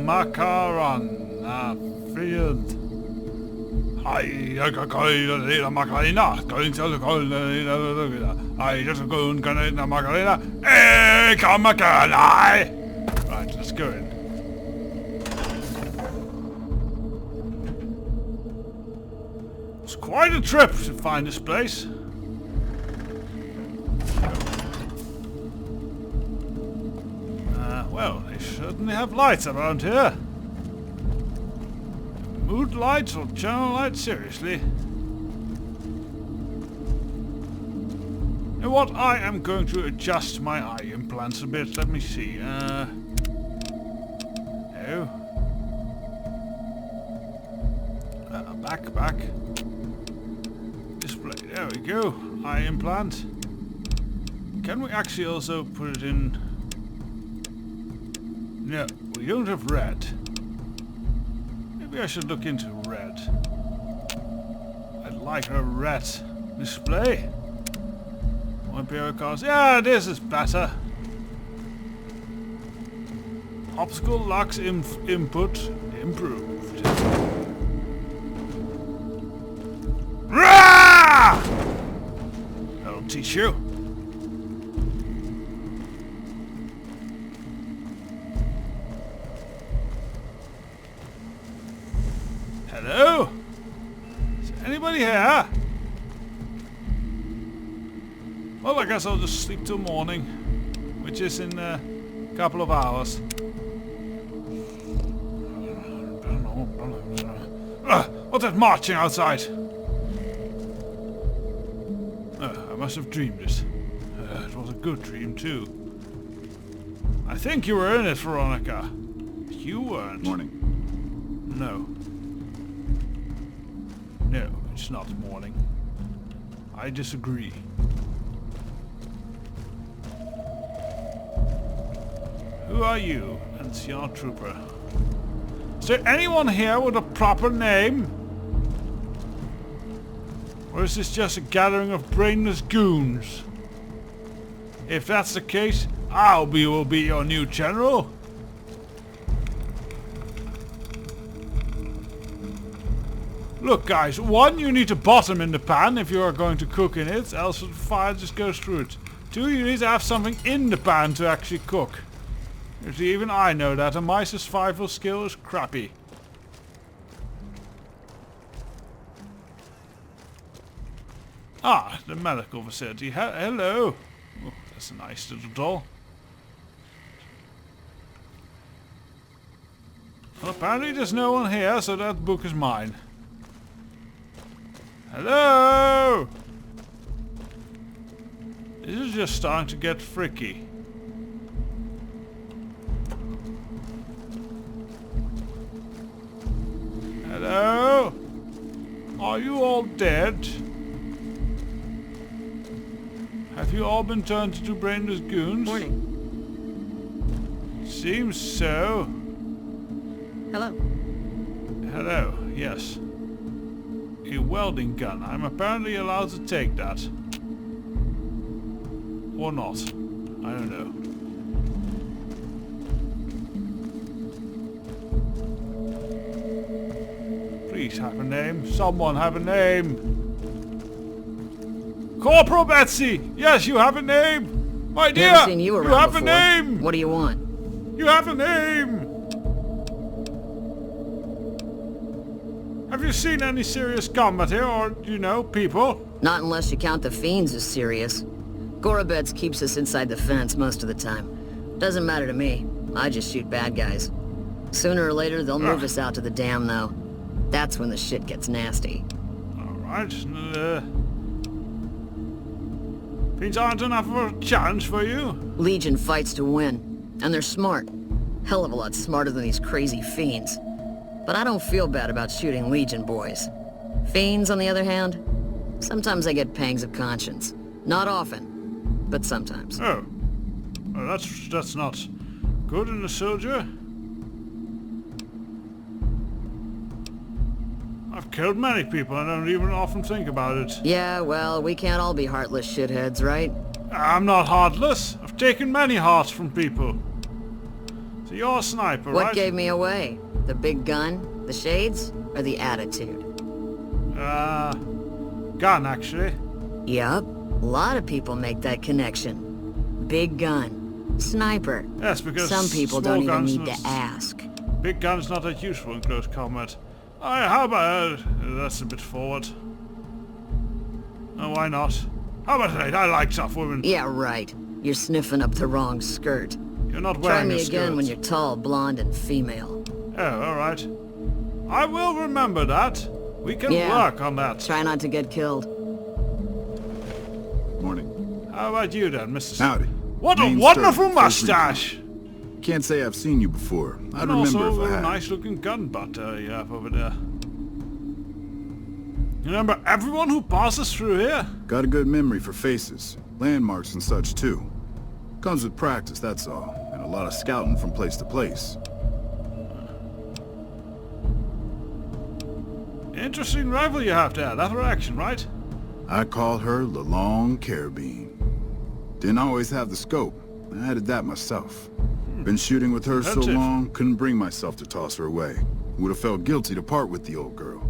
Makaran field. Macarena. Going to the I just go and Macarena. Hey, come Macarena. Right, let's go in. It's quite a trip to find this place. Well, they certainly have lights around here. Mood lights or channel lights? Seriously? You know what? I am going to adjust my eye implants a bit. Let me see. No. Back. Display. There we go. Eye implant. Can we actually also put it in? No, we don't have red. Maybe I should look into red. I'd like a red display. Won't be cars. Yeah, this is better. Obstacle locks input improved. Rah! That'll teach you. Hello? Is anybody here? Well, I guess I'll just sleep till morning, which is in a couple of hours. What's that marching outside? I must have dreamed it. It was a good dream too. I think you were in it, Veronica. You weren't. Morning. No. No, it's not morning. I disagree. Who are you? NCR Trooper. Is there anyone here with a proper name? Or is this just a gathering of brainless goons? If that's the case, will be your new general. Look guys, one, you need to bottom in the pan if you are going to cook in it, else the fire just goes through it. Two, you need to have something in the pan to actually cook. You see, even I know that, and my survival skill is crappy. Ah, the medical facility. Hello. Oh, that's a nice little doll. Well, apparently there's no one here, so that book is mine. Hello! This is just starting to get freaky. Hello? Are you all dead? Have you all been turned into brainless goons? Morning. Seems so. Hello. Hello, yes. A welding gun. I'm apparently allowed to take that. Or not. I don't know. Please have a name. Someone have a name. Corporal Betsy! Yes, you have a name! My dear! Never seen you around have before. a name! What do you want? You have a name! Have you seen any serious combat here, or, you know, people? Not unless you count the fiends as serious. Gorobets keeps us inside the fence most of the time. Doesn't matter to me. I just shoot bad guys. Sooner or later, they'll move us out to the dam, though. That's when the shit gets nasty. Alright, fiends aren't enough of a challenge for you? Legion fights to win. And they're smart. Hell of a lot smarter than these crazy fiends. But I don't feel bad about shooting Legion boys. Fiends, on the other hand, sometimes I get pangs of conscience. Not often, but sometimes. Oh. Well, that's not good in a soldier. I've killed many people and I don't even often think about it. Yeah, well, we can't all be heartless shitheads, right? I'm not heartless. I've taken many hearts from people. So you're a sniper, What right? gave me away? The big gun, the shades, or the attitude? Gun, actually. Yup. A lot of people make that connection. Big gun. Sniper. Yes, because Some people small don't even guns need to not- ask. Big gun's not that useful in close combat. How about... that's a bit forward. Oh, why not? How about that? I like tough women. Yeah, right. You're sniffing up the wrong skirt. You're not Try wearing me a again skirt. when you're tall, blonde, and female. Oh, alright. I will remember that. We can Yeah. work on that. Try not to get killed. Morning. How about you then, Mr. Howdy. What a Main wonderful Sturdy, First mustache! Can't say I've seen you before. I'd And remember also if I a had. nice looking gun butt you have over there. You remember everyone who passes through here? Got a good memory for faces, landmarks and such too. Comes with practice, that's all. And a lot of scouting from place to place. Interesting rifle you have there, lever action, right? I call her the Long Carabine. Didn't always have the scope. I added that myself. Been shooting with her so Impressive. long, couldn't bring myself to toss her away. Would have felt guilty to part with the old girl.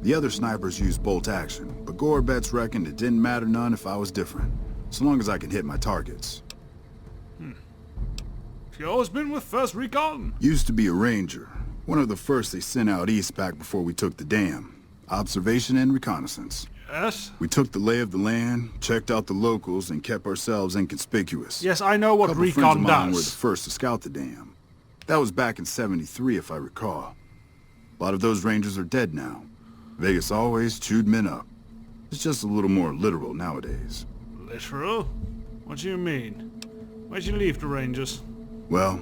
The other snipers used bolt action, but Gorbets reckoned it didn't matter none if I was different, so long as I could hit my targets. She always been with First Recon. Used to be a ranger, one of the first they sent out east back before we took the dam. Observation and reconnaissance. Yes? We took the lay of the land, checked out the locals, and kept ourselves inconspicuous. Yes, I know what Couple friends of Recon mine were the does. first to scout the dam. That was back in '73, if I recall. A lot of those rangers are dead now. Vegas always chewed men up. It's just a little more literal nowadays. Literal? What do you mean? Where'd you leave the Rangers? Well,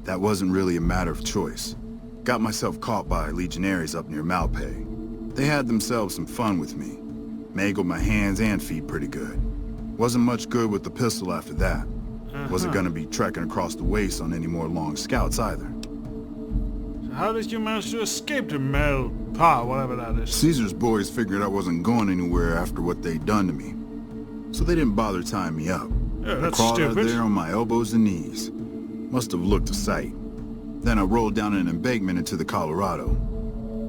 that wasn't really a matter of choice. Got myself caught by legionaries up near Malpay. They had themselves some fun with me. Mangled my hands and feet pretty good. Wasn't much good with the pistol after that. Wasn't gonna be trekking across the waste on any more long scouts either. So how did you manage to escape the Malpay, whatever that is? Caesar's boys figured I wasn't going anywhere after what they'd done to me. So they didn't bother tying me up. Yeah, I that's crawled out stupid. there on my elbows and knees. Must have looked a sight. Then I rolled down an embankment into the Colorado.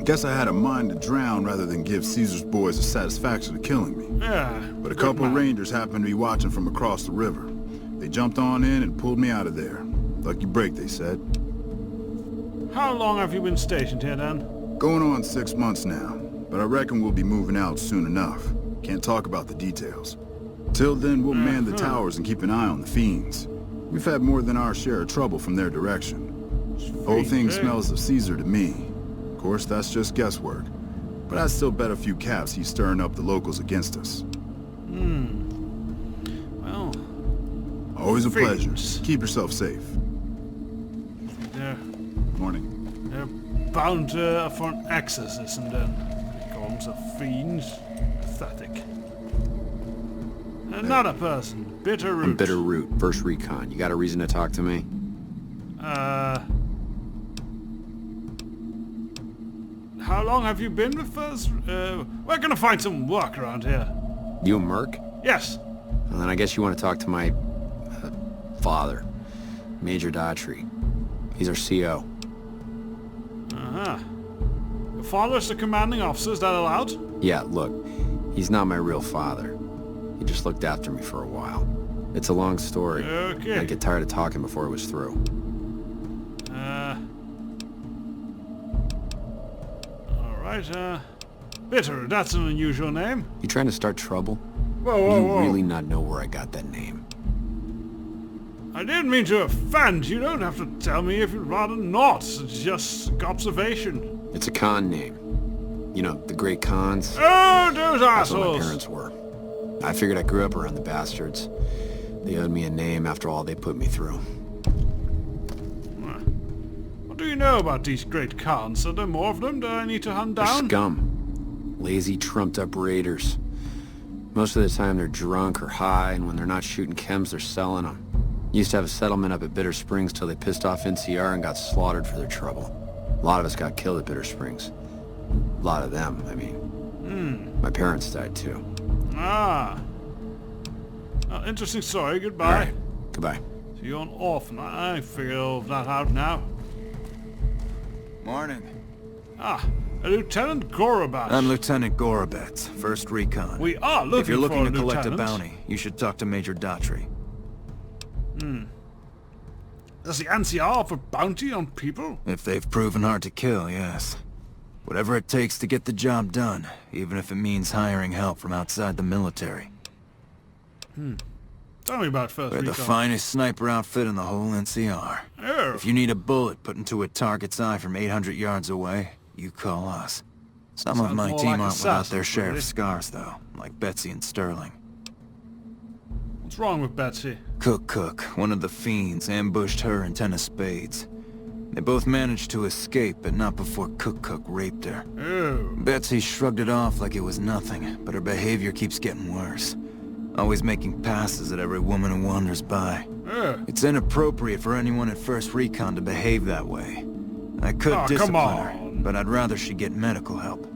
Guess I had a mind to drown rather than give Caesar's boys the satisfaction of killing me. Yeah. But a good couple man. rangers happened to be watching from across the river. They jumped on in and pulled me out of there. Lucky break, they said. How long have you been stationed here then? Going on 6 months now, but I reckon we'll be moving out soon enough. Can't talk about the details. Till then, we'll man the towers and keep an eye on the fiends. We've had more than our share of trouble from their direction. Whole thing Fiends, eh? smells of Caesar to me. Of course, that's just guesswork. But I'd still bet a few caps he's stirring up the locals against us. Well, Always a pleasure. Fiends. Keep yourself safe. they're, Morning. they're bound for an exorcism then. They call themselves fiends. Pathetic. Another person, Bitter Root. I'm Bitter Root, First Recon. You got a reason to talk to me? How long have you been with us? We're gonna find some work around here. You a merc? Yes. Well, then I guess you want to talk to my father, Major Daughtry. He's our CO. Uh-huh. Your father's the commanding officer, is that allowed? Yeah, look, he's not my real father. He just looked after me for a while. It's a long story. Okay. I'd get tired of talking before it was through. Alright, Bitter, that's an unusual name. You trying to start trouble? Whoa, Do whoa, you whoa. really not know where I got that name? I didn't mean to offend. You don't have to tell me if you'd rather not. It's just observation. It's a Khan name. You know, the great Khans. Oh, those That's what my assholes. parents were. I figured I grew up around the bastards. They owed me a name after all they put me through. What do you know about these great Khans? Are there more of them that I need to hunt They're down? scum. Lazy, trumped-up raiders. Most of the time they're drunk or high, and when they're not shooting chems, they're selling them. Used to have a settlement up at Bitter Springs till they pissed off NCR and got slaughtered for their trouble. A lot of us got killed at Bitter Springs. A lot of them, I mean. My parents died too. Ah. Interesting story. Goodbye. All right, goodbye. So you're an orphan. I figure all of that out now. Morning. Ah, Lieutenant Gorobat. I'm Lieutenant Gorobet, 1st Recon. We are looking If you're looking for to collect a lieutenant. bounty, you should talk to Major Daughtry. Does the NCR offer bounty on people? If they've proven hard to kill, yes. Whatever it takes to get the job done, even if it means hiring help from outside the military. Tell me about first We're the recon. finest sniper outfit in the whole NCR. Oh, If you need a bullet put into a target's eye from 800 yards away, you call us. Some of Sounds my more team like aren't without their assassins, share really. of scars, though, like Betsy and Sterling. what's wrong with Betsy? Cook, one of the fiends, ambushed her and 10 of spades. They both managed to escape, but not before Cook raped her. Oh, Betsy shrugged it off like it was nothing, but her behavior keeps getting worse. Always making passes at every woman who wanders by. oh. It's inappropriate for anyone at 1st Recon to behave that way. I could Oh, come discipline her, on. but I'd rather she get medical help.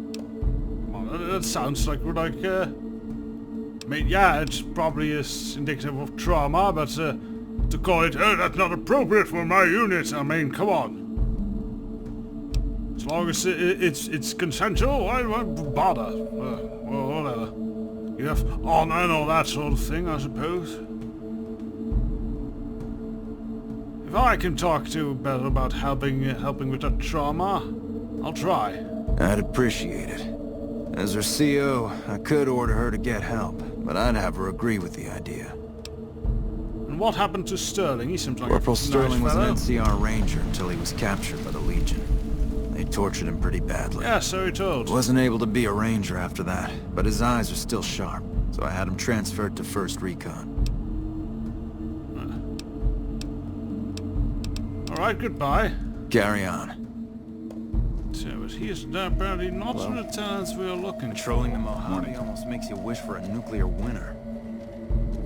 Well, that sounds like I mean, yeah, it's probably is indicative of trauma, but to call it, oh, that's not appropriate for my unit. I mean, come on. As long as it's consensual, I won't bother. Well, whatever. You have honor and all that sort of thing, I suppose. If I can talk to better about helping with that trauma, I'll try. I'd appreciate it. As her CO, I could order her to get help, but I'd have her agree with the idea. And what happened to Sterling? He seems like Corporal a Sterling nice was an fellow. NCR ranger until he was captured by the Legion. They tortured him pretty badly. Yeah, so he told. Wasn't able to be a ranger after that, but his eyes are still sharp, so I had him transferred to 1st Recon. Alright, goodbye. Carry on. So, but he is apparently not the lieutenants we are looking Controlling the for. Mojave almost makes you wish for a nuclear winter.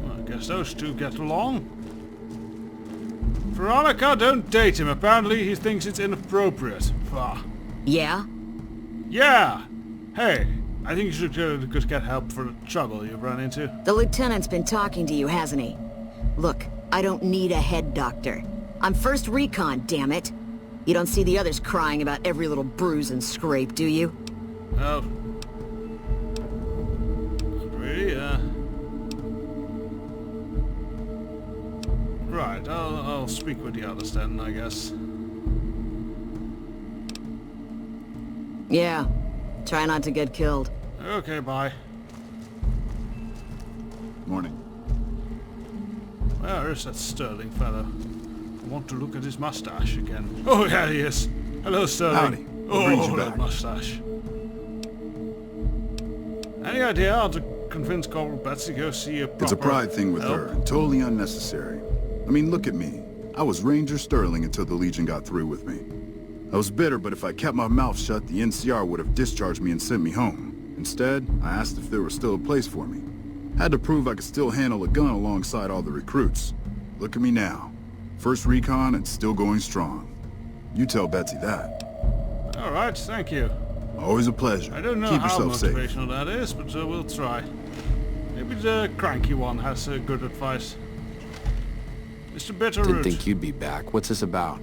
Well, I guess those two get along. Veronica, don't date him. Apparently he thinks it's inappropriate. Ah. Yeah? Yeah! Hey, I think you should go get help for the trouble you've run into. The lieutenant's been talking to you, hasn't he? Look, I don't need a head doctor. I'm 1st Recon, damn it. You don't see the others crying about every little bruise and scrape, do you? Oh. Really, Right, I'll speak with the others then, I guess. Yeah. Try not to get killed. Okay, bye. Morning. Where is that Sterling fellow? I want to look at his mustache again. Oh, yeah, he is. Hello, Sterling. Howdy. What brings you that back? mustache. Any idea how to convince Corporal Betsy to go see a proper It's a pride thing with help? her, and totally unnecessary. I mean, look at me. I was Ranger Sterling until the Legion got through with me. I was bitter, but if I kept my mouth shut, the NCR would have discharged me and sent me home. Instead, I asked if there was still a place for me. Had to prove I could still handle a gun alongside all the recruits. Look at me now. 1st Recon and still going strong. You tell Betsy that. All right, thank you. Always a pleasure. I don't know Keep how yourself safe. motivational that is, but we'll try. Maybe the cranky one has good advice. Mr. Bitterroot. Didn't think you'd be back. What's this about?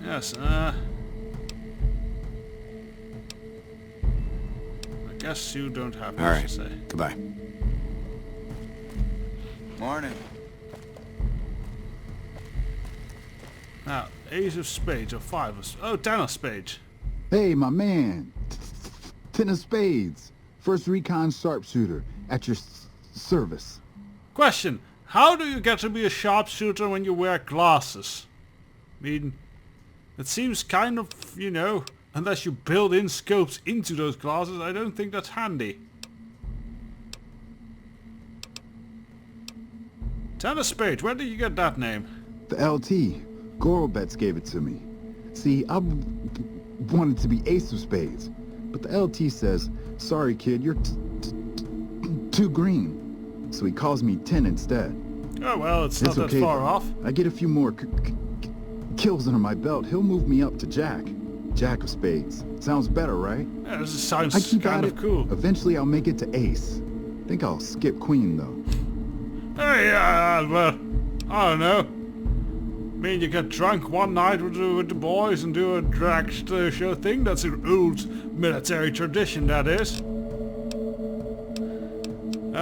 Yes, I guess you don't have All much right. to say. Goodbye. Morning. Now, Ace of Spades or 5 of... Oh, 10 of Spades. Hey, my man. 10 of spades. 1st Recon sharpshooter. At your service. Question. How do you get to be a sharpshooter when you wear glasses? I mean, it seems kind of, you know, unless you build in scopes into those glasses, I don't think that's handy. 10 of Spades, where did you get that name? The LT. Gorobets gave it to me. See, I wanted to be ace of spades. But the LT says, sorry kid, you're too green. So he calls me 10 instead. Oh well, it's not It's that okay, far though. off. I get a few more kills under my belt. He'll move me up to Jack. Jack of spades. Sounds better, right? Yeah, this I sounds keep kind at of it. cool. Eventually I'll make it to ace. Think I'll skip queen though. Hey, well, I don't know. Mean you get drunk one night with the boys and do a drag show thing? That's an old military tradition, that is.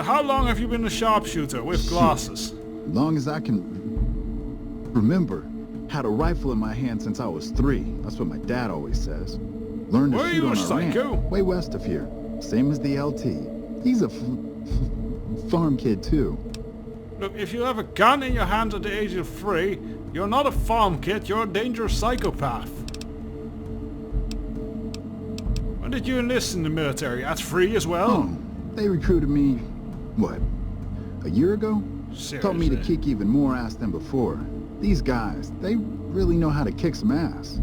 How long have you been a sharpshooter with glasses? Long as I can remember. Had a rifle in my hand since I was 3. That's what my dad always says. Learned to Were shoot you a on a psycho? ranch, way west of here. Same as the LT. He's a farm kid too. Look, if you have a gun in your hand at the age of 3, you're not a farm kid, you're a dangerous psychopath. When did you enlist in the military? At 3 as well? Oh, they recruited me, what, a year ago? Seriously? Taught me to kick even more ass than before. These guys, they really know how to kick some ass.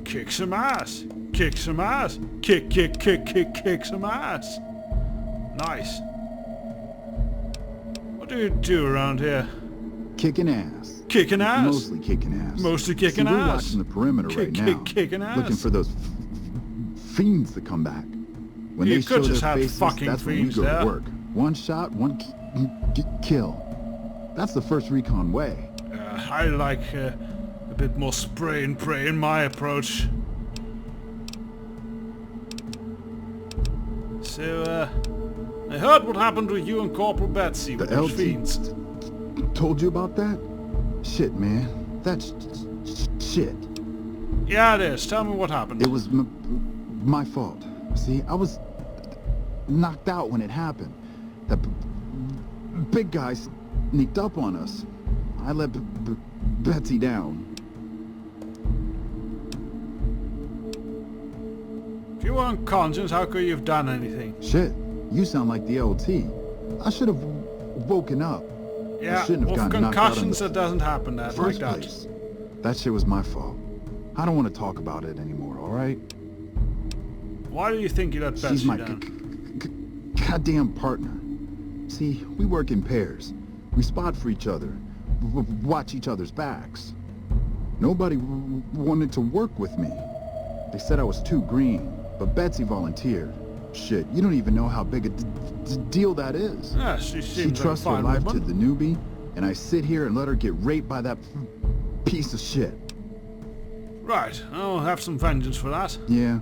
Kick some ass. Kick some ass. Kick some ass. Nice. What do you do around here? Kicking ass. Kicking ass? Mostly kicking ass. Mostly kicking See, we're ass. watching the perimeter right now. Kicking ass. Looking for those fiends to come back. When You they could show just their have faces, fucking that's when we fiends go there. to work. One shot, one kill. That's the first recon way. I like a bit more spray and pray in my approach. So, I heard what happened with you and Corporal Betsy The with those LT fiends. told you about that? Shit, man. That's shit. Yeah, it is. Tell me what happened. It was my fault. See, I was knocked out when it happened. That big guy sneaked up on us. I let Betsy down. If you weren't conscious, how could you have done anything? Shit, you sound like the LT. I should have woken up. Yeah, I shouldn't have with gotten knocked out in concussions the that doesn't happen that like first that. place. That shit was my fault. I don't want to talk about it anymore, alright? Why do you think you let Betsy She's my down? goddamn partner. See, we work in pairs. We spot for each other, watch each other's backs. Nobody wanted to work with me. They said I was too green, but Betsy volunteered. Shit, you don't even know how big a deal that is. Yeah, she She seems like a trusts her fine life woman. to the newbie, and I sit here and let her get raped by that piece of shit. Right, I'll have some vengeance for that. Yeah,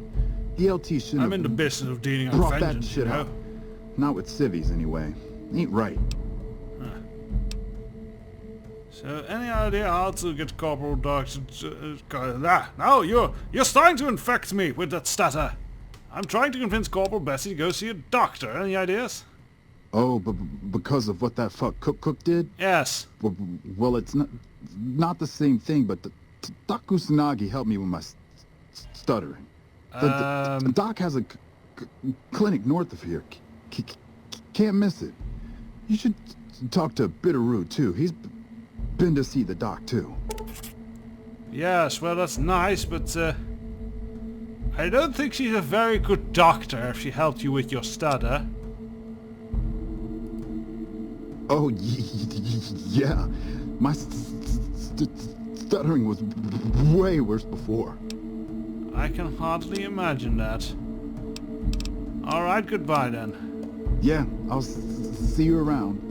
the LT shouldn't I'm have in the business of dealing out brought that vengeance, you shit know. up. Not with civvies, anyway. Ain't right. So, any idea how to get Corporal Doctor no, you're starting to infect me with that stutter. I'm trying to convince Corporal Bessie to go see a doctor. Any ideas? Oh, but because of what that fuck Cook did? Yes. Well, it's not the same thing, but Doc Kusanagi helped me with my stuttering. The doc has a clinic north of here. Can't miss it. You should talk to Bitterroot, too. He's been to see the doc, too. Yes, well, that's nice, but I don't think she's a very good doctor if she helped you with your stutter. Oh, yeah. My stuttering was way worse before. I can hardly imagine that. Alright, goodbye then. Yeah, I'll see you around.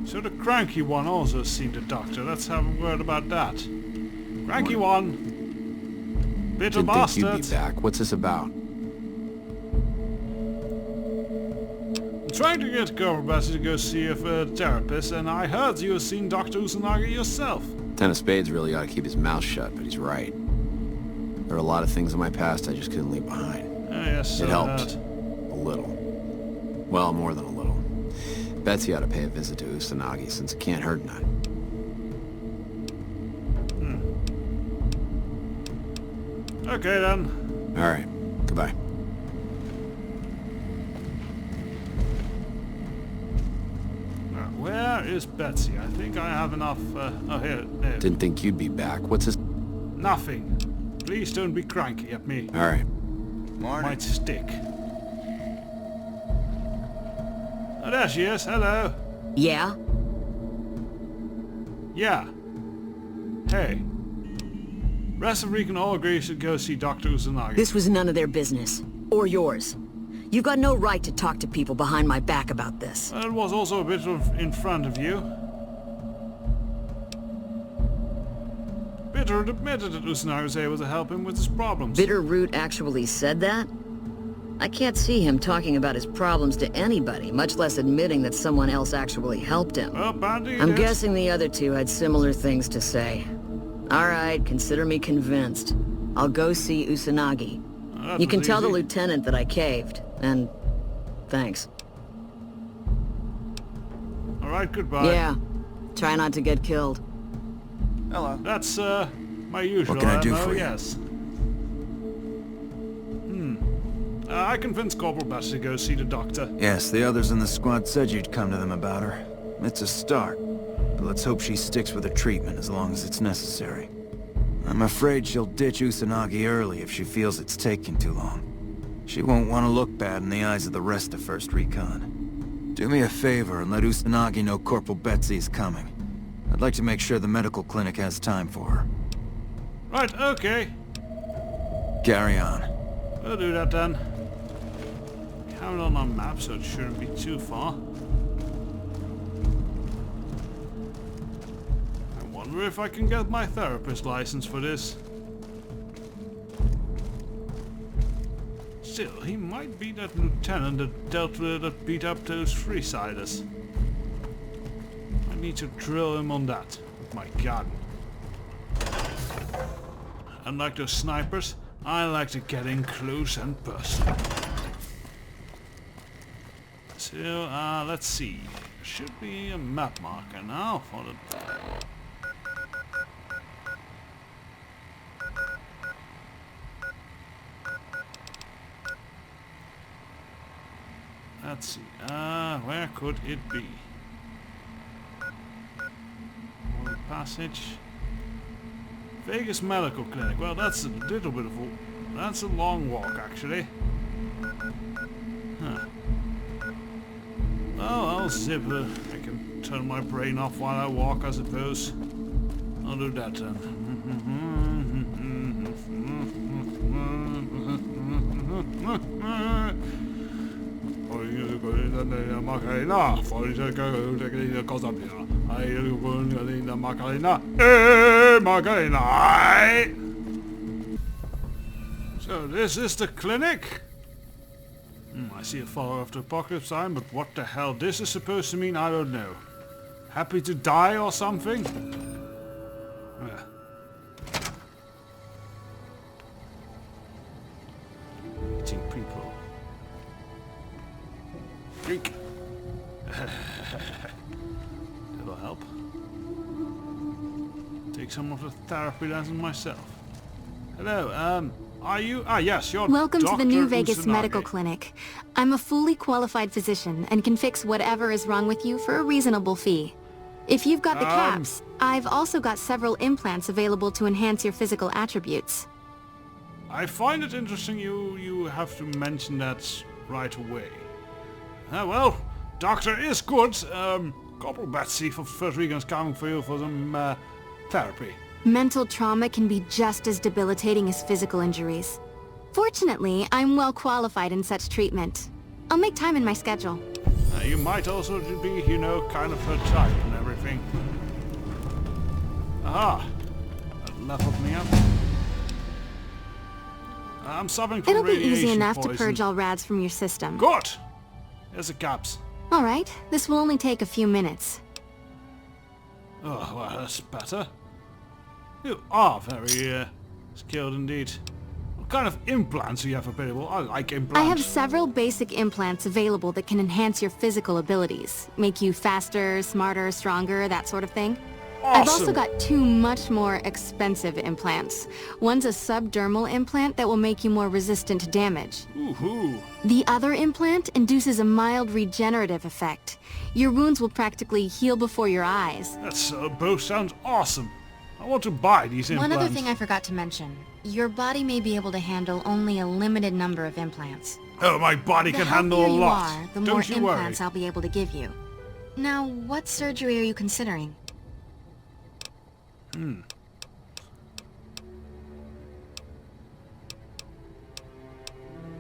So the cranky one also seen the doctor. Let's have a word about that. Cranky one. Bitter Didn't think bastard. you'd be back. What's this about? I'm trying to get Corporal Bessie to go see a therapist, and I heard you have seen Dr. Usanagi yourself. Ten of Spades really ought to keep his mouth shut, but he's right. There are a lot of things in my past I just couldn't leave behind. Yes, It I helped. heard. A little. Well, more than a little. Betsy ought to pay a visit to Usanagi since it can't hurt none. Okay then. All right. Goodbye. Where is Betsy? I think I have enough. Oh, here. No. Didn't think you'd be back. What's this? Nothing. Please don't be cranky at me. All right. Might stick. Oh, there she is. Hello. Yeah? Yeah. Hey. Rest of Recon all agree you should go see Dr. Usanagi. This was none of their business. Or yours. You've got no right to talk to people behind my back about this. It was also a bit of in front of you. Bitter admitted that Usanagi was able to help him with his problems. Bitterroot actually said that? I can't see him talking about his problems to anybody, much less admitting that someone else actually helped him. Well, Bandy, I'm guessing the other two had similar things to say. Alright, consider me convinced. I'll go see Usanagi. You can tell the lieutenant that I caved, and thanks. Alright, goodbye. Yeah, try not to get killed. Hello. That's, my usual What can I do MO, for you? yes. I convinced Corporal Bass to go see the doctor. Yes, the others in the squad said you'd come to them about her. It's a start, but let's hope she sticks with her treatment as long as it's necessary. I'm afraid she'll ditch Usanagi early if she feels it's taking too long. She won't want to look bad in the eyes of the rest of First Recon. Do me a favor and let Usanagi know Corporal Betsy is coming. I'd like to make sure the medical clinic has time for her. Right, okay. Carry on. We'll do that then. Have it on our map, so it shouldn't be too far. I wonder if I can get my therapist license for this. Still, he might be that lieutenant that dealt with that beat up those Freesiders. I need to drill him on that with my gun. Unlike those snipers, I like to get in close and personal. So, let's see. There should be a map marker now for the... Let's see. Where could it be? One passage. Vegas Medical Clinic. Well, that's a little bit of a... That's a long walk, actually. Huh. Oh, I'll zip it. I can turn my brain off while I walk, I suppose. I'll do that then. So this is the clinic? I see a Follower of the Apocalypse sign, but what the hell this is supposed to mean, I don't know. Happy to die or something? Yeah. Eating people. Drink. That'll help. Take some of the therapy lessons myself. Hello, are you? Ah, yes, you're Welcome to the New Dr. Vegas Usanagi. Medical Clinic. I'm a fully qualified physician and can fix whatever is wrong with you for a reasonable fee. If you've got the caps, I've also got several implants available to enhance your physical attributes. I find it interesting you have to mention that right away. Well, doctor is good. Corporal Betsy for First Recon's coming for you for some therapy. Mental trauma can be just as debilitating as physical injuries. Fortunately, I'm well qualified in such treatment. I'll make time in my schedule. You might also be, you know, kind of her type and everything. Aha! That leveled me up. I'm suffering from It'll be radiation easy enough to poison. purge all rads from your system. Good! There's the caps. Alright, this will only take a few minutes. Oh, well, that's better. You are very skilled indeed. What kind of implants do you have available? I like implants. I have several basic implants available that can enhance your physical abilities. Make you faster, smarter, stronger, that sort of thing. Awesome. I've also got two much more expensive implants. One's a subdermal implant that will make you more resistant to damage. Woohoo! The other implant induces a mild regenerative effect. Your wounds will practically heal before your eyes. That's both sounds awesome. I want to buy these implants. One other thing I forgot to mention. Your body may be able to handle only a limited number of implants. Oh, my body The can handle a healthier you lot. are, the Don't more you implants worry. I'll be able to give you. Now, what surgery are you considering?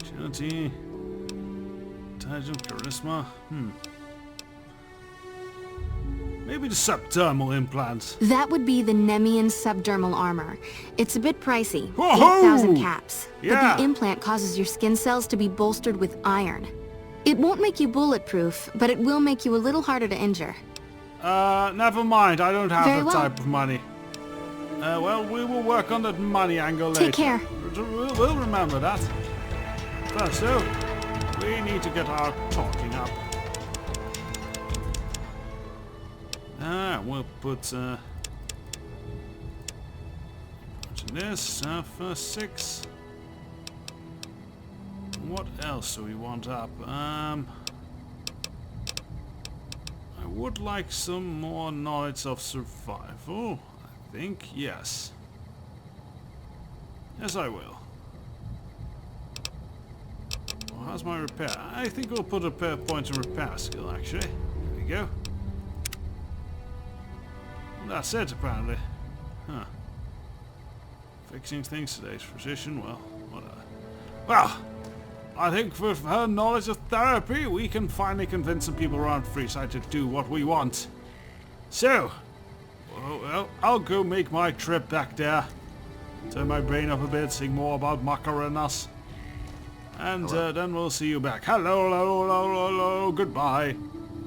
Opportunity. Intelligence, charisma. Maybe the subdermal implant. That would be the Nemean subdermal armor. It's a bit pricey, Whoa! 8,000 caps. Yeah. But the implant causes your skin cells to be bolstered with iron. It won't make you bulletproof, but it will make you a little harder to injure. Never mind. I don't have Very that well. type of money. Well, we will work on that money angle later. Take care. We'll remember that. First, though, we need to get our talking up. We'll put this for 6. What else do we want up? I would like some more knowledge of survival. I think yes. Yes, I will. Well, how's my repair? I think we'll put a point in repair skill. Actually, there we go. That's it, apparently. Huh. Fixing things today's precision, well, whatever. Well, I think with her knowledge of therapy, we can finally convince some people around Freeside to do what we want. So, well, I'll go make my trip back there. Turn my brain up a bit, sing more about Makar and us. And then we'll see you back. Hello, hello, hello, hello, goodbye.